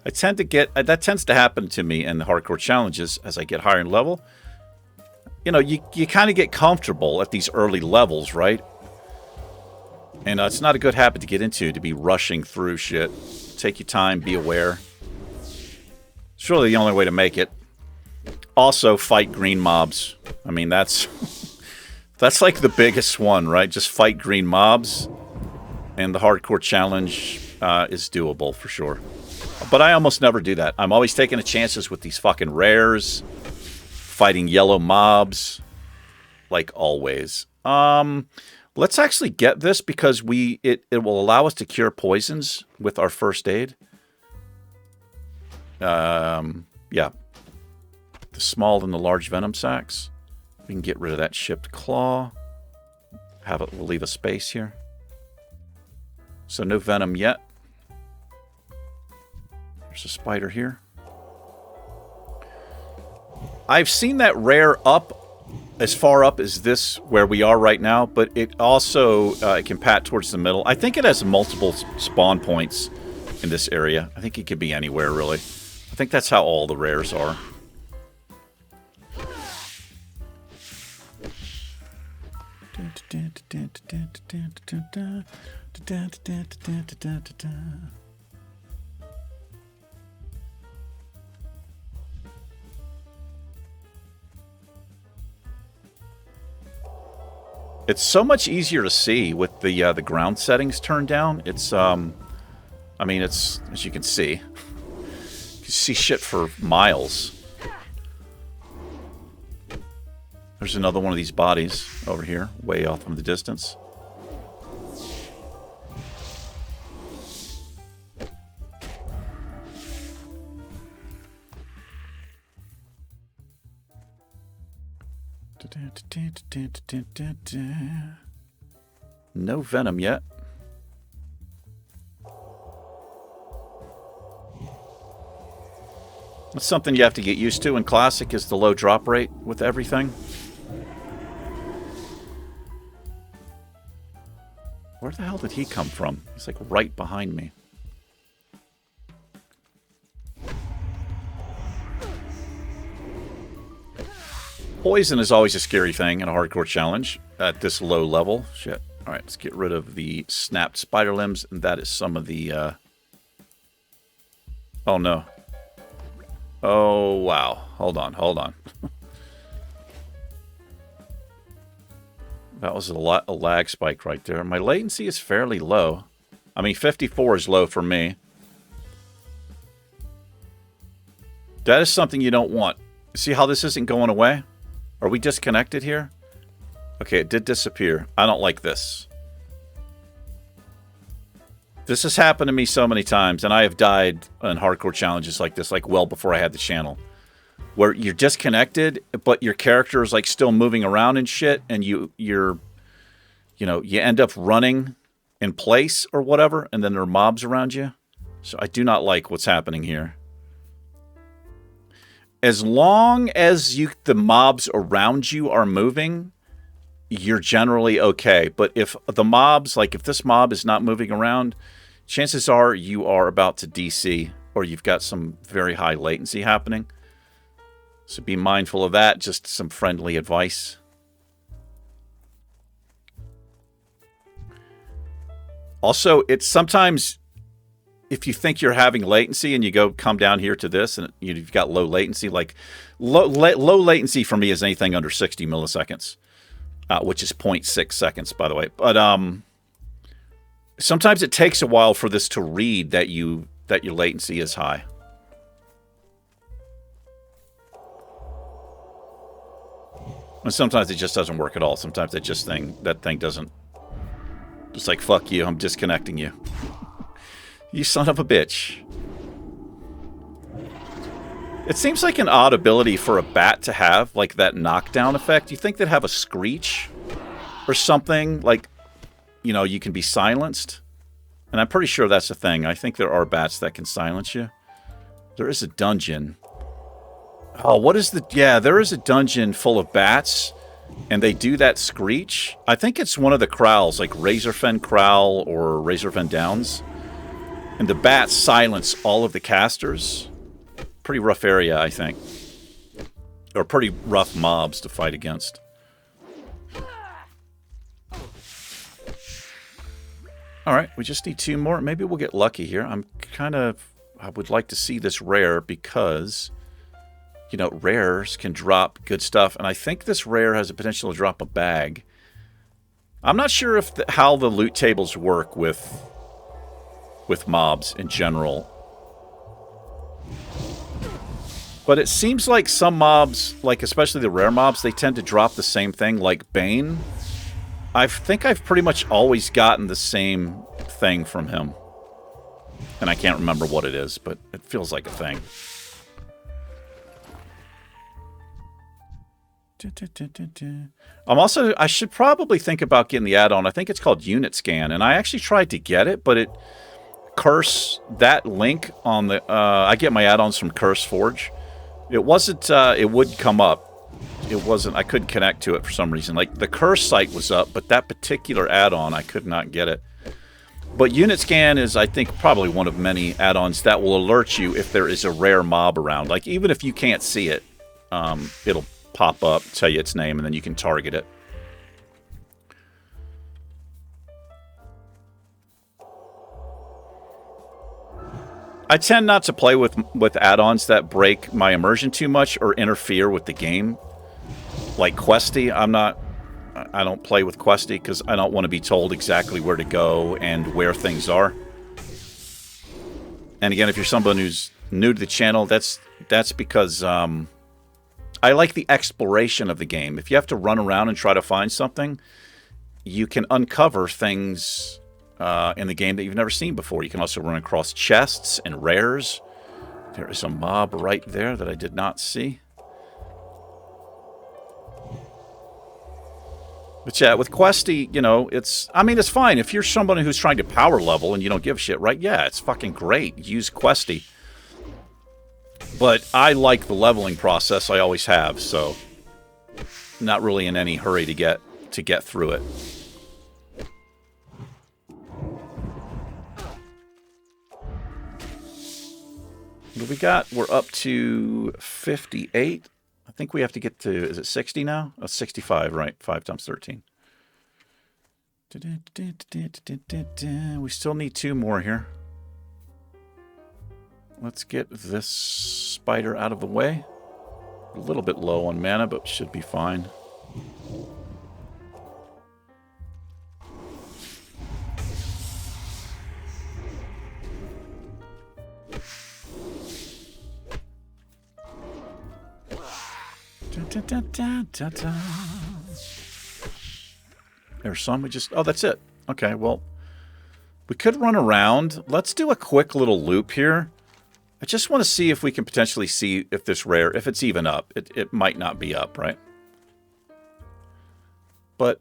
I tend to get... That tends to happen to me in the hardcore challenges as I get higher in level. You know, you kind of get comfortable at these early levels, right? And it's not a good habit to get into, to be rushing through shit. Take your time, be aware. It's really the only way to make it. Also, fight green mobs. I mean, that's like the biggest one, right? Just fight green mobs, and the hardcore challenge is doable for sure. But I almost never do that. I'm always taking the chances with these fucking rares, fighting yellow mobs, like always. Let's actually get this because it will allow us to cure poisons with our first aid. Yeah. The small and the large venom sacs. We can get rid of that shipped claw. We'll leave a space here. So no venom yet. There's a spider here. I've seen that rare up as far up as this where we are right now, but it also it can pat towards the middle. I think it has multiple spawn points in this area. I think it could be anywhere, really. I think that's how all the rares are. It's so much easier to see with the ground settings turned down. It's I mean, it's, as you can see, you see shit for miles. There's another one of these bodies over here, way off in the distance. No venom yet. That's something you have to get used to in Classic, is the low drop rate with everything. Where the hell did he come from? He's like right behind me. Poison is always a scary thing in a hardcore challenge at this low level. Shit. Alright, let's get rid of the snapped spider limbs, and that is some of the... Oh, no. Oh, wow. Hold on, hold on. That was a lag spike right there. My latency is fairly low. I mean, 54 is low for me. That is something you don't want. See how this isn't going away? Are we disconnected here? Okay, it did disappear. I don't like this. This has happened to me so many times, and I have died in hardcore challenges like this, like well before I had the channel. Where you're disconnected, but your character is like still moving around and shit, and you end up running in place or whatever, and then there are mobs around you. So I do not like what's happening here. As long as the mobs around you are moving, you're generally okay. But if the mobs, like if this mob is not moving around, chances are you are about to DC, or you've got some very high latency happening. So be mindful of that. Just some friendly advice. Also, it's sometimes, if you think you're having latency and you come down here to this and you've got low latency, like low latency for me is anything under 60 milliseconds, which is 0.6 seconds, by the way. But sometimes it takes a while for this to read that your latency is high. And sometimes it just doesn't work at all. Sometimes that thing doesn't. Just like, fuck you, I'm disconnecting you. You son of a bitch. It seems like an odd ability for a bat to have, like that knockdown effect. You think they'd have a screech or something, like, you can be silenced? And I'm pretty sure that's a thing. I think there are bats that can silence you. There is a dungeon. Oh, what is the... Yeah, there is a dungeon full of bats, and they do that screech. I think it's one of the crowls, like Razorfen Crowl or Razorfen Downs. And the bats silence all of the casters. Pretty rough area, I think. Or pretty rough mobs to fight against. Alright, we just need 2 more. Maybe we'll get lucky here. I would like to see this rare because... rares can drop good stuff, and I think this rare has the potential to drop a bag. I'm not sure if how the loot tables work with mobs in general. But it seems like some mobs, like especially the rare mobs, they tend to drop the same thing, like Bane. I think I've pretty much always gotten the same thing from him. And I can't remember what it is, but it feels like a thing. I should probably think about getting the add-on. I think it's called Unit Scan, and I actually tried to get it, but it Curse, that link on the I get my add-ons from Curse Forge. It wasn't it would come up. It wasn't, I couldn't connect to it for some reason. Like the Curse site was up, but that particular add-on I could not get it. But Unit Scan is, I think, probably one of many add-ons that will alert you if there is a rare mob around. Like even if you can't see it, it'll pop up, tell you its name, and then you can target it. I tend not to play with add-ons that break my immersion too much or interfere with the game. Like Questy, I don't play with Questy because I don't want to be told exactly where to go and where things are. And again, if you're someone who's new to the channel, that's because I like the exploration of the game. If you have to run around and try to find something, you can uncover things in the game that you've never seen before. You can also run across chests and rares. There is a mob right there that I did not see. But yeah, with Questy, it's fine. If you're someone who's trying to power level and you don't give a shit, right? Yeah, it's fucking great. Use Questy. But I like the leveling process. I always have, so not really in any hurry to get through it. What do we got? We're up to 58. I think we have to get to, is it 60 now? Oh, 65, right. 5 times 13. We still need 2 more here. Let's get this spider out of the way. A little bit low on mana, but should be fine. There's some. We just... Oh, that's it. Okay, well, we could run around. Let's do a quick little loop here. I just want to see if we can potentially see if this rare, if it's even up. It might not be up, right? But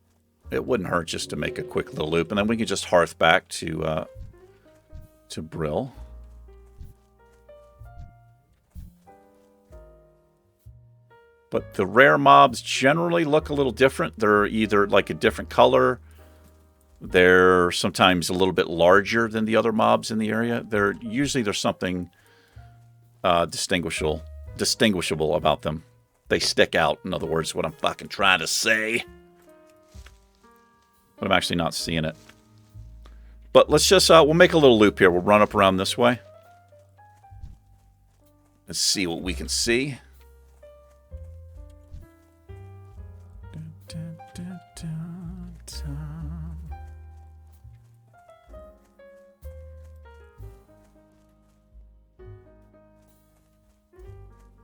it wouldn't hurt just to make a quick little loop, and then we can just hearth back to Brill. But the rare mobs generally look a little different. They're either like a different color. They're sometimes a little bit larger than the other mobs in the area. Usually there's something distinguishable about them. They stick out, in other words, what I'm fucking trying to say. But I'm actually not seeing it. But let's just, we'll make a little loop here. We'll run up around this way. Let's see what we can see.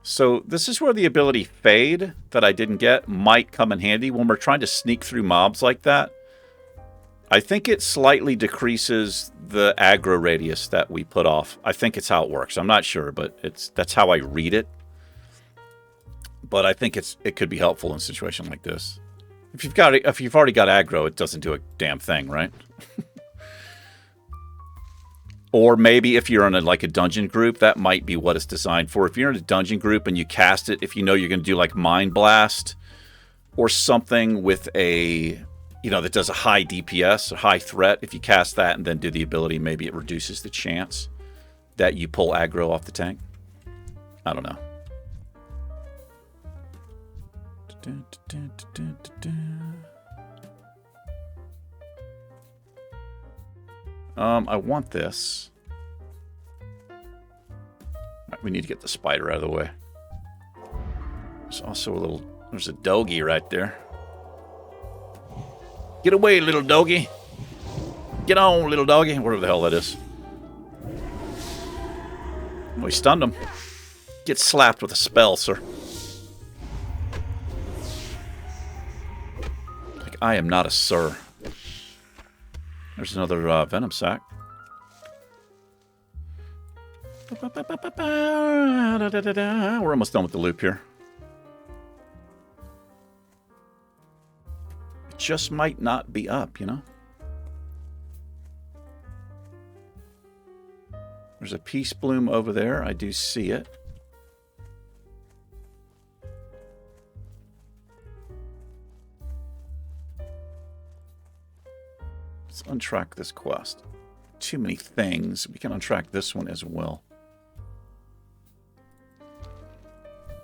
So this is where the ability Fade that I didn't get might come in handy when we're trying to sneak through mobs like that. I think it slightly decreases the aggro radius that we put off. I think it's how it works. I'm not sure, but that's how I read it. But I think it could be helpful in a situation like this. If you've already got aggro, it doesn't do a damn thing, right? Or maybe if you're in a dungeon group, that might be what it's designed for. If you're in a dungeon group and you cast it, if you know you're going to do like Mind Blast or something with a, that does a high DPS, a high threat, if you cast that and then do the ability, maybe it reduces the chance that you pull aggro off the tank. I don't know. I want this. Right, we need to get the spider out of the way. There's also there's a doggy right there. Get away, little doggy. Get on, little doggy. Whatever the hell that is. Oh, he stunned him. Get slapped with a spell, sir. Like, I am not a sir. There's another venom sac. We're almost done with the loop here. It just might not be up, There's a peace bloom over there. I do see it. Let's untrack this quest. Too many things. We can untrack this one as well.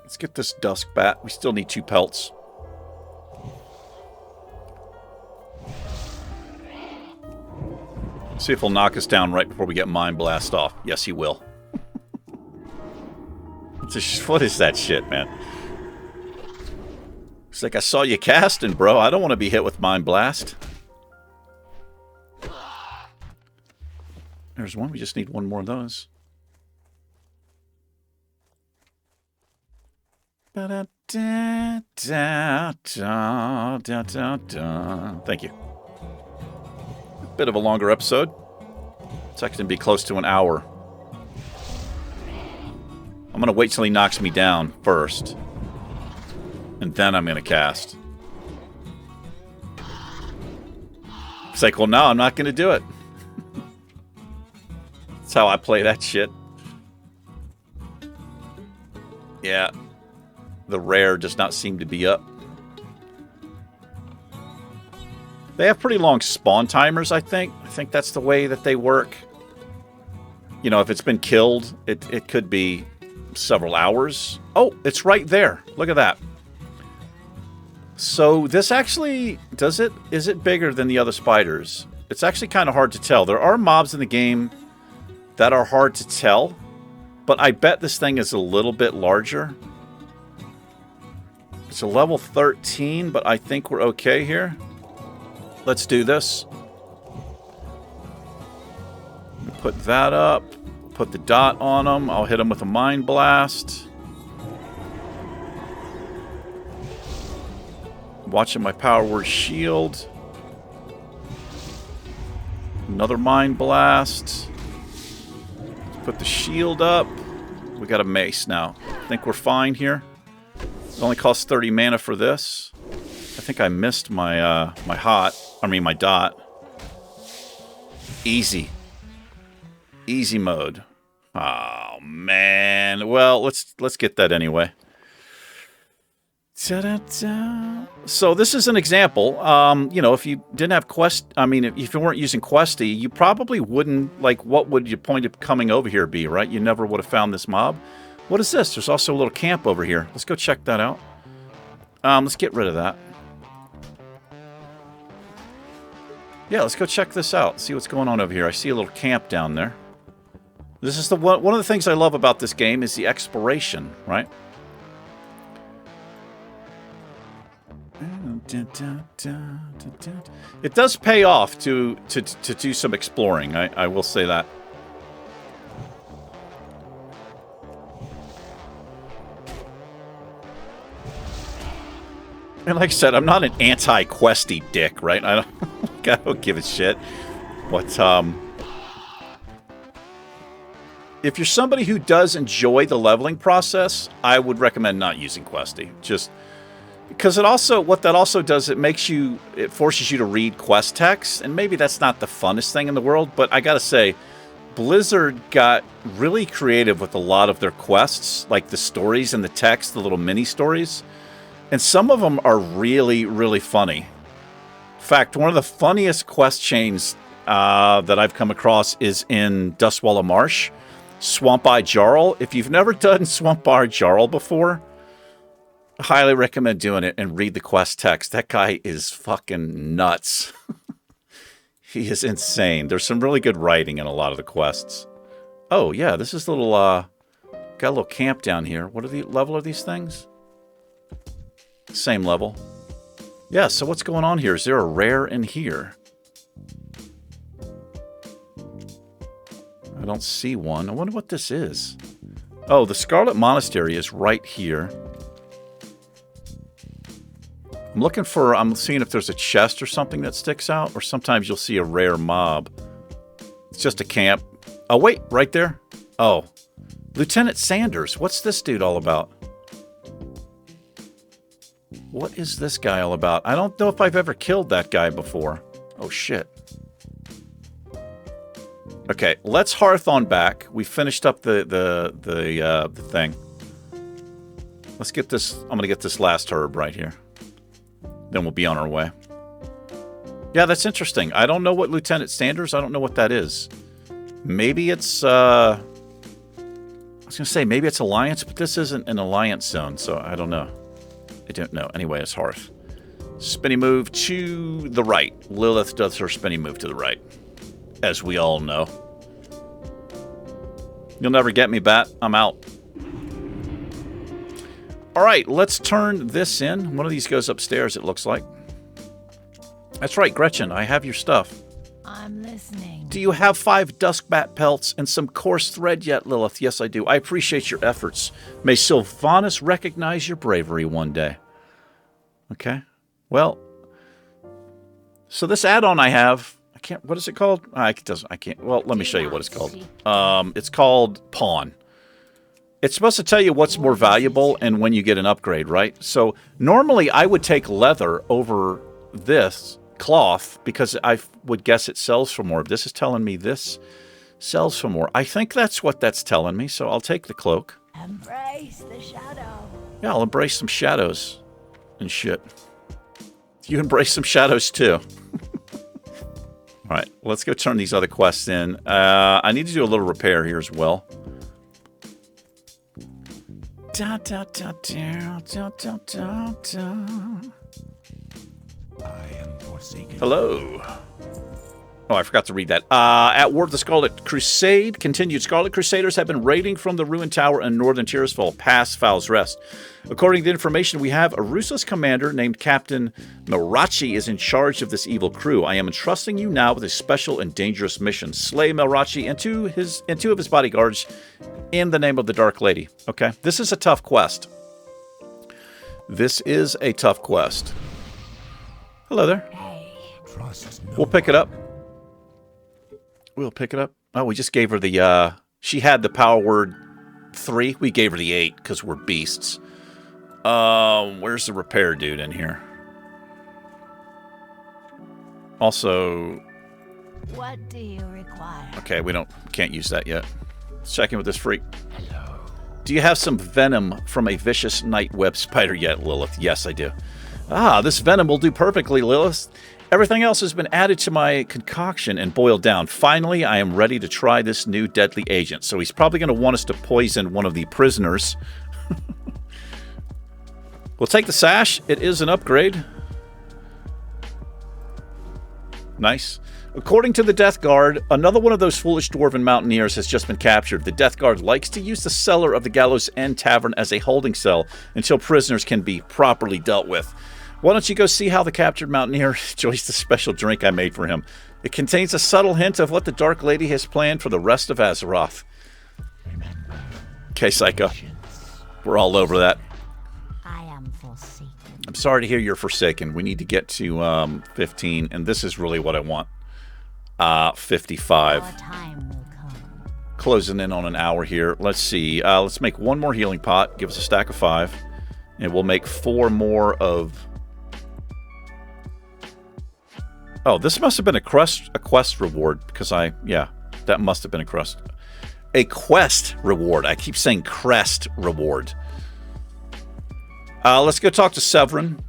Let's get this dusk bat. We still need 2 pelts. See if he'll knock us down right before we get Mind Blast off. Yes, he will. What is that shit, man? It's like, I saw you casting, bro. I don't want to be hit with Mind Blast. There's one. We just need 1 more of those. Thank you. A bit of a longer episode. It's actually going to be close to an hour. I'm going to wait till he knocks me down first. And then I'm going to cast. It's like, well, no, I'm not going to do it. That's how I play that shit. Yeah. The rare does not seem to be up. They have pretty long spawn timers, I think. I think that's the way that they work. You know, if it's been killed, it could be several hours. Oh, it's right there. Look at that. So this actually, is it bigger than the other spiders? It's actually kind of hard to tell. There are mobs in the game that are hard to tell, but I bet this thing is a little bit larger. It's a level 13, but I think we're okay here. Let's do this. Put that up. Put the dot on them. I'll hit them with a Mind Blast. Watching my Power Word Shield. Another Mind Blast. Put the shield up. We got a mace now. I think we're fine here. It only costs 30 mana for this. I think I missed my my dot. Easy. Easy mode. Oh man. Well, let's get that anyway. Ta-da-da. So this is an example. You know, if you didn't have if you weren't using Questy, you probably wouldn't, like, what would your point of coming over here be, right? You never would have found this mob. What is this? There's also a little camp over here. Let's go check that out. Let's get rid of that. Yeah, let's go check this out. See what's going on over here. I see a little camp down there. This is one of the things I love about this game is the exploration, right? It does pay off to do some exploring. I will say that. And like I said, I'm not an anti-questy dick, right? I don't give a shit. But if you're somebody who does enjoy the leveling process, I would recommend not using Questy. Just because what that also does, it forces you to read quest text, and maybe that's not the funnest thing in the world, but I gotta say, Blizzard got really creative with a lot of their quests, like the stories and the text, the little mini stories. And some of them are really, really funny. In fact, one of the funniest quest chains that I've come across is in Dustwallow Marsh, Swamp Eye Jarl. If you've never done Swamp Eye Jarl before, I highly recommend doing it and read the quest text. That guy is fucking nuts. He is insane. There's some really good writing in a lot of the quests. Oh, yeah, this is a little, got a little camp down here. What level are these things? Same level. Yeah, so what's going on here? Is there a rare in here? I don't see one. I wonder what this is. Oh, the Scarlet Monastery is right here. I'm seeing if there's a chest or something that sticks out, or sometimes you'll see a rare mob. It's just a camp. Oh, wait, right there. Oh, Lieutenant Sanders. What's this dude all about? What is this guy all about? I don't know if I've ever killed that guy before. Oh, shit. Okay, let's hearth on back. We finished up the thing. Let's get this. I'm going to get this last herb right here. Then we'll be on our way. Yeah, that's interesting. I don't know what Lieutenant Sanders. I don't know what that is. Maybe it's... I was going to say, maybe it's Alliance, but this isn't an Alliance zone, so I don't know. I don't know. Anyway, it's Hearth. Spinny move to the right. Lilith does her spinny move to the right. As we all know. You'll never get me, Bat. I'm out. Alright, let's turn this in. One of these goes upstairs, it looks like. That's right, Gretchen. I have your stuff. I'm listening. Do you have 5 Duskbat pelts and some coarse thread yet, Lilith? Yes, I do. I appreciate your efforts. May Sylvanas recognize your bravery one day. Okay. Well, so this add-on I have, I can't, what is it called? I can't, well, let me show you what it's called. It's called Pawn. It's supposed to tell you what's more valuable and when you get an upgrade, right? So normally I would take leather over this cloth because I would guess it sells for more. This is telling me this sells for more. I think that's what that's telling me, so I'll take the cloak. Embrace the shadow. Yeah, I'll embrace some shadows and shit. You embrace some shadows too. All right, let's go turn these other quests in. I need to do a little repair here as well. Da, da, da, da, da, da, da, da. I am forsaken. Hello. Oh, I forgot to read that. At War of the Scarlet Crusade continued. Scarlet Crusaders have been raiding from the ruined tower in northern Tirisfal past Foul's Rest. According to the information we have, a ruthless commander named Captain Melrachi is in charge of this evil crew. I am entrusting you now with a special and dangerous mission. Slay Melrachi and two of his bodyguards in the name of the Dark Lady. Okay? This is a tough quest. This is a tough quest. Hello there. Trust no We'll pick it up. We'll pick it up. Oh, we just gave her the, she had the power word 3. We gave her the 8 because we're beasts. Where's the repair dude in here? Also... What do you require? Okay, can't use that yet. Let's check in with this freak. Hello. Do you have some venom from a vicious night web spider yet, Lilith? Yes, I do. Ah, this venom will do perfectly, Lilith. Everything else has been added to my concoction and boiled down. Finally, I am ready to try this new deadly agent. So he's probably going to want us to poison one of the prisoners. We'll take the sash. It is an upgrade. Nice. According to the Death Guard, another one of those foolish dwarven mountaineers has just been captured. The Death Guard likes to use the cellar of the Gallows End Tavern as a holding cell until prisoners can be properly dealt with. Why don't you go see how the captured mountaineer enjoys the special drink I made for him? It contains a subtle hint of what the Dark Lady has planned for the rest of Azeroth. Okay, Psycho. We're all over that. I am forsaken. I'm sorry to hear you're forsaken. We need to get to 15, and this is really what I want. 55. Our time will come. Closing in on an hour here. Let's see. Let's make one more healing pot. Give us a stack of 5. And we'll make 4 more of... Oh, this must have been a quest reward, because yeah, that must have been a quest. A quest reward. I keep saying crest reward. Let's go talk to Severin.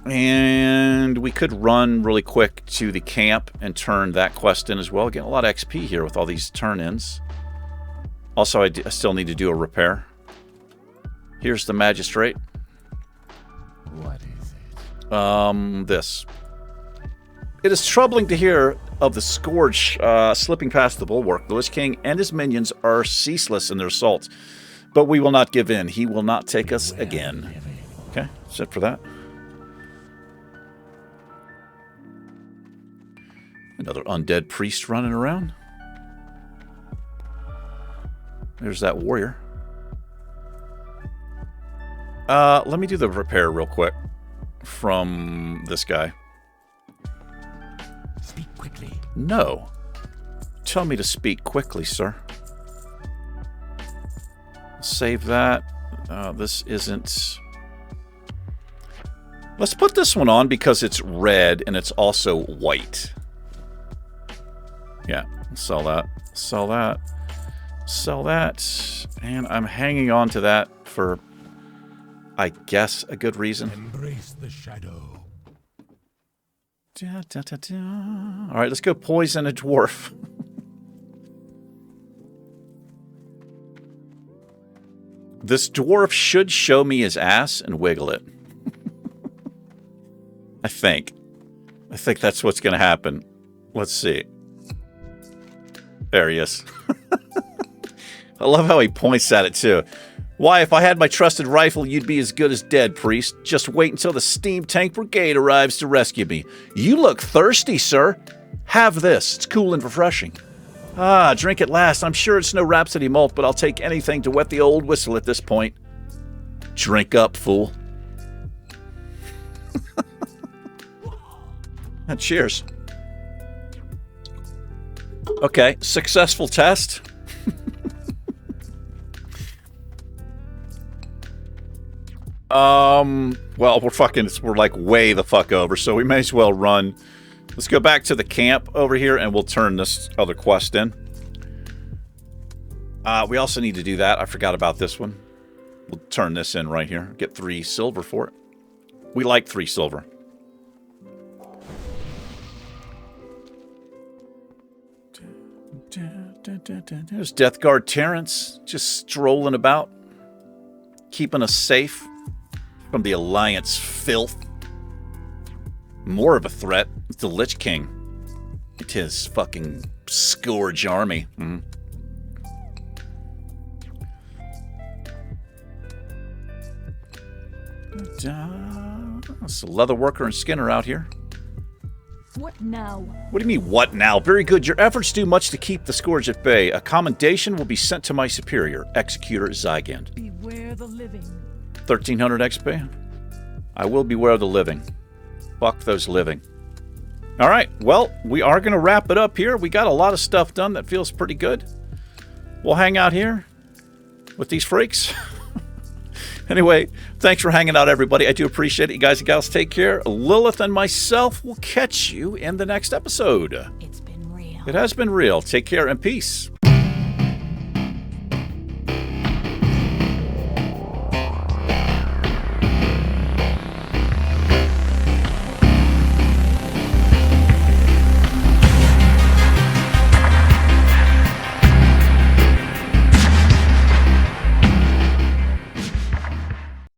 And we could run really quick to the camp and turn that quest in as well. Getting a lot of XP here with all these turn-ins. Also, I still need to do a repair. Here's the magistrate. What is it? This. It is troubling to hear of the Scourge slipping past the bulwark. The Lich King and his minions are ceaseless in their assaults. But we will not give in. He will not take us again. Okay, that's it for that. Another Undead Priest running around. There's that warrior. Let me do the repair real quick from this guy. Speak quickly. No. Tell me to speak quickly, sir. Save that. This isn't... Let's put this one on because it's red and it's also white. Yeah, sell that. Sell that. Sell that. And I'm hanging on to that for, I guess, a good reason. Embrace the shadow. Da, da, da, da. All right, let's go poison a dwarf. This dwarf should show me his ass and wiggle it. I think that's what's going to happen. Let's see. There he is. I love how he points at it, too. Why, if I had my trusted rifle, you'd be as good as dead, priest. Just wait until the steam tank brigade arrives to rescue me. You look thirsty, sir. Have this. It's cool and refreshing. Ah, drink at last. I'm sure it's no Rhapsody malt, but I'll take anything to wet the old whistle at this point. Drink up, fool. And cheers. Okay, successful test. Well, we're like way the fuck over, so we may as well run. Let's go back to the camp over here and we'll turn this other quest in. We also need to do that. I forgot about this one. We'll turn this in right here. Get 3 silver for it. We like 3 silver. There's Death Guard Terrence just strolling about, keeping us safe from the Alliance filth. More of a threat is the Lich King. It's his fucking Scourge army. So Leatherworker and Skinner out here. What now? What do you mean, what now? Very good. Your efforts do much to keep the Scourge at bay. A commendation will be sent to my superior, Executor Zygand. Beware the living. 1300 XP. I will beware the living. Fuck those living. All right, well, we are going to wrap it up here. We got a lot of stuff done that feels pretty good. We'll hang out here with these freaks. Anyway, thanks for hanging out, everybody. I do appreciate it. You guys and gals, take care. Lilith and myself will catch you in the next episode. It's been real. It has been real. Take care and peace.